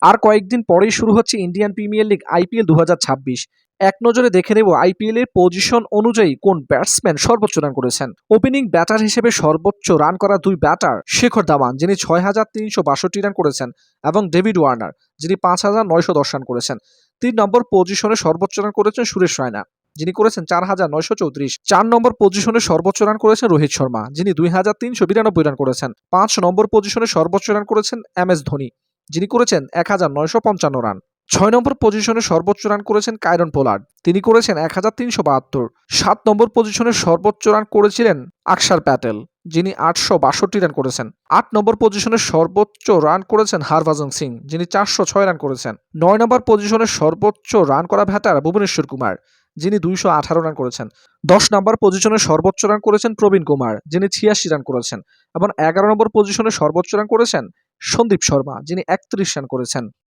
আর কয়েকদিন পরেই শুরু হচ্ছে ইন্ডিয়ান প্রিমিয়ার লিগ আইপিএল 2026। এক নজরে দেখে নেব আইপিএল এর পজিশন অনুযায়ী কোন ব্যাটসম্যান সর্বোচ্চ রান করেছেন। ওপেনিং ব্যাটার হিসেবে সর্বোচ্চ রান করা দুই ব্যাটার শেখর ধাওয়ান, যিনি 6,362 রান করেছেন, এবং ডেভিড ওয়ার্নার, যিনি 5,910 রান করেছেন। 3 নম্বর পজিশনে সর্বোচ্চ রান করেছেন সুরেশ রায়না, যিনি করেছেন 4,934। 4 নম্বর পজিশনে সর্বোচ্চ রান করেছেন রোহিত শর্মা, যিনি 2,392 রান করেছেন। 5 নম্বর পজিশনে সর্বোচ্চ রান করেছেন MS ধোনি, যিনি করেছেন 1,955 রান। 6 নম্বর পজিশনে সর্বোচ্চ রান করেছেন কাইরন পোলার্ড, তিনি করেছেন 1,372। 7 নম্বর পজিশনে সর্বোচ্চ রান করেছিলেন আকসার প্যাটেল, যিনি 862 রান করেছেন। 8 নম্বর পজিশনে সর্বোচ্চ রান করেছেন হরভজন সিং, যিনি 406 রান করেছেন। 9 নম্বর পজিশনে সর্বোচ্চ রান করা ব্যাটার ভুবনেশ্বর কুমার, যিনি 218 রান করেছেন। 10 নম্বর পজিশনে সর্বোচ্চ রান করেছেন প্রবীণ কুমার, যিনি 86 রান করেছেন, এবং 11 নম্বর পজিশনে সর্বোচ্চ রান করেছেন সন্দীপ শর্মা, যিনি 31 রান করেছেন।